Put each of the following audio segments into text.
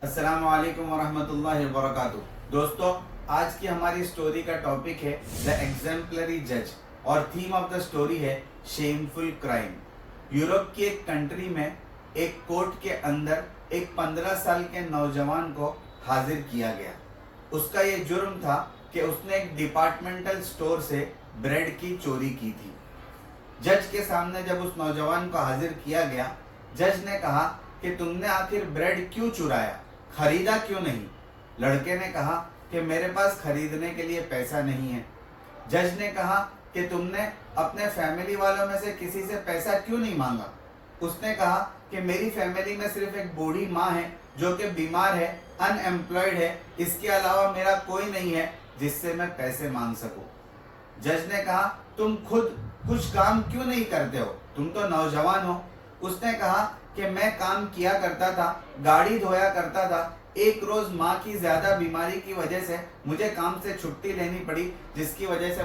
अस्सलामु अलैकुम वरहमतुल्लाहि वबरकातुहू। दोस्तों, आज की हमारी स्टोरी का टॉपिक है द एग्जेम्पलरी जज और थीम ऑफ द स्टोरी है शेमफुल क्राइम। यूरोप की एक कंट्री में एक कोर्ट के अंदर एक 15 साल के नौजवान को हाजिर किया गया। उसका ये जुर्म था कि उसने एक डिपार्टमेंटल स्टोर से ब्रेड की चोरी की थी। जज के सामने जब उस नौजवान को हाजिर किया गया, जज ने कहा कि तुमने आखिर ब्रेड क्यों चुराया, खरीदा क्यों नहीं? लड़के ने कहा कि मेरे पास खरीदने के लिए पैसा नहीं है। जज ने कहा कि तुमने अपने फैमिली वालों में से किसी से पैसा क्यों नहीं मांगा? उसने कहा कि मेरी फैमिली में सिर्फ एक बूढ़ी माँ है जो कि बीमार है, अनएम्प्लॉयड है, इसके अलावा मेरा कोई नहीं है जिससे मैं पैसे मांग सकूं। जज ने कहा तुम खुद कुछ काम क्यों नहीं करते हो, तुम तो नौजवान हो। उसने कहा कि मैं काम किया करता था, गाड़ी धोया करता था। एक रोज माँ की ज्यादा बीमारी की वजह से मुझे काम से छुट्टी लेनी पड़ी, जिसकी वजह से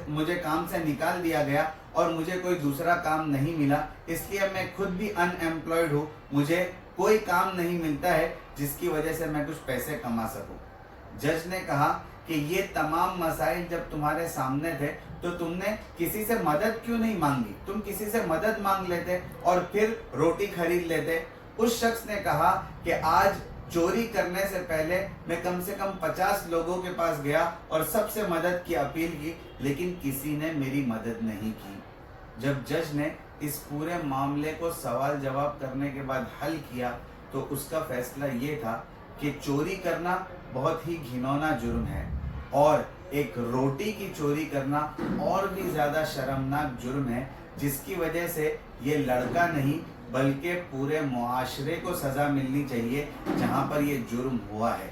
मुझे काम से निकाल दिया गया और मुझे कोई दूसरा काम नहीं मिला, इसलिए मैं खुद भी अनएम्प्लॉयड हूँ। मुझे कोई काम नहीं मिलता है जिसकी वजह से मैं कुछ पैसे कमा सकूं। जज ने कहा कि ये तमाम मसाइल जब तुम्हारे सामने थे तो तुमने किसी से मदद क्यों नहीं मांगी? तुम किसी से मदद मांग लेते और फिर रोटी खरीद लेते। उस शख्स ने कहा कि आज चोरी करने से पहले मैं कम से कम 50 लोगों के पास गया और सबसे मदद की अपील की, लेकिन किसी ने मेरी मदद नहीं की। जब जज ने इस पूरे मामले को सवाल जवाब करने के बाद हल किया तो उसका फैसला ये था कि चोरी करना बहुत ही घिनौना जुर्म है और एक रोटी की चोरी करना और भी ज्यादा शर्मनाक जुर्म है, जिसकी वजह से ये लड़का नहीं बल्कि पूरे मुआशरे को सजा मिलनी चाहिए जहां पर ये जुर्म हुआ है।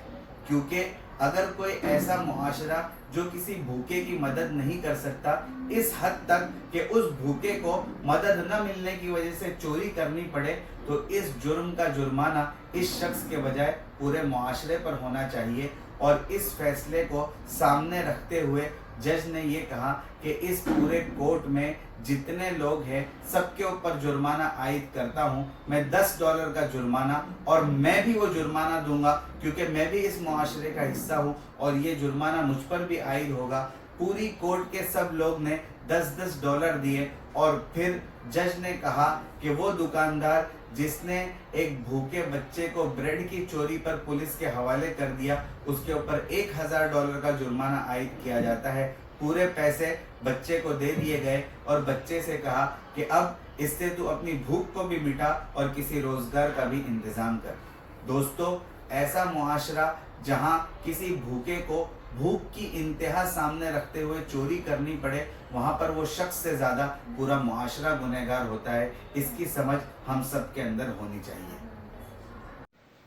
क्योंकि अगर कोई ऐसा मुआशरा जो किसी भूखे की मदद नहीं कर सकता इस हद तक कि उस भूखे को मदद न मिलने की वजह से चोरी करनी पड़े, तो इस जुर्म का जुर्माना इस शख्स के बजाय पूरे मुआशरे पर होना चाहिए। और इस फैसले को सामने रखते हुए जज ने ये कहा कि इस पूरे कोर्ट में जितने लोग हैं सबके ऊपर जुर्माना आयद करता हूं मैं $10 का जुर्माना, और मैं भी वो जुर्माना दूंगा क्योंकि मैं भी इस मुआशरे का हिस्सा हूं और ये जुर्माना मुझ पर भी आयद होगा। पूरी कोर्ट के सब लोग ने $10 दिए और फिर जज ने कहा कि वो दुकानदार जिसने एक भूखे बच्चे को ब्रेड की चोरी पर पुलिस के हवाले कर दिया उसके ऊपर $1000 का जुर्माना आयद किया जाता है। पूरे पैसे बच्चे को दे दिए गए और बच्चे से कहा कि अब इससे तू अपनी भूख को भी मिटा और किसी रोजगार का भी इंतजाम कर। दोस्तों, ऐसा मुआशरा जहां किसी भूखे को भूख की इंतहा सामने रखते हुए चोरी करनी पड़े, वहां पर वो शख्स से ज्यादा पूरा मुआशरा गुनहगार होता है। इसकी समझ हम सब के अंदर होनी चाहिए।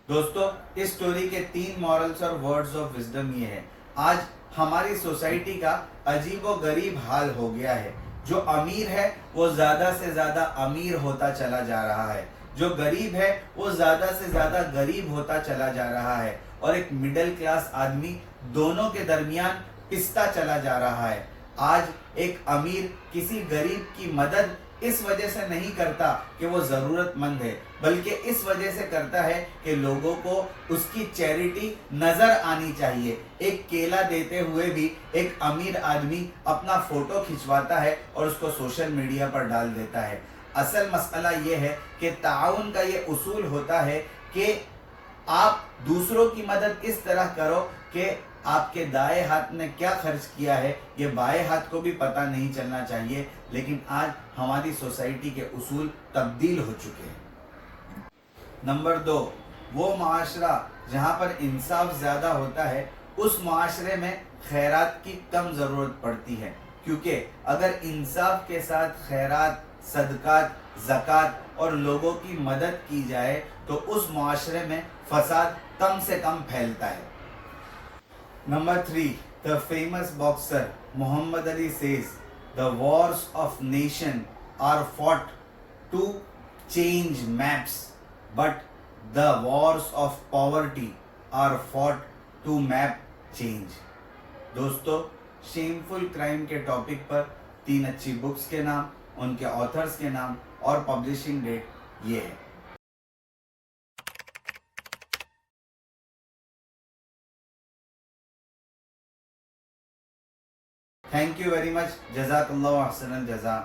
दोस्तों, इस स्टोरी के 3 मॉरल्स और वर्ड्स ऑफ विजडम ये है। आज हमारी सोसाइटी का अजीबो गरीब हाल हो गया है। जो अमीर है वो ज्यादा से ज्यादा अमीर होता चला जा रहा है, जो गरीब है वो ज्यादा से ज्यादा गरीब होता चला जा रहा है और एक मिडिल क्लास आदमी दोनों के दरमियान पिसता चला जा रहा है। आज एक अमीर किसी गरीब की मदद इस वजह से नहीं करता कि वो जरूरतमंद है, बल्कि इस वजह से करता है कि लोगों को उसकी चैरिटी नजर आनी चाहिए। एक केला देते हुए भी एक अमीर आदमी अपना फोटो खिंचवाता है और उसको सोशल मीडिया पर डाल देता है। असल मसला ये है कि ताउन का ये उसूल होता है कि आप दूसरों की मदद इस तरह करो कि आपके दाएं हाथ ने क्या खर्च किया है ये बाएं हाथ को भी पता नहीं चलना चाहिए। लेकिन आज हमारी सोसाइटी के उसूल तब्दील हो चुके हैं। नंबर 2, वो माशरा जहां पर इंसाफ ज्यादा होता है उस माशरे में खैरात की कम जरूरत पड़ती है, क्योंकि अगर इंसाफ के साथ खैरात, सदकात, ज़कात और लोगों की मदद की जाए तो उस मुआशरे में फसाद कम से कम फैलता है। Number 3, the famous boxer Muhammad Ali says, the wars of nation are fought to change maps, but the wars of poverty are fought to map change. दोस्तों, शेमफुल क्राइम के टॉपिक पर 3 अच्छी बुक्स के नाम, उनके ऑथर्स के नाम और पब्लिशिंग डेट ये है। Thank you very much. जज़ाकल्लाहु अहसनल जज़ा।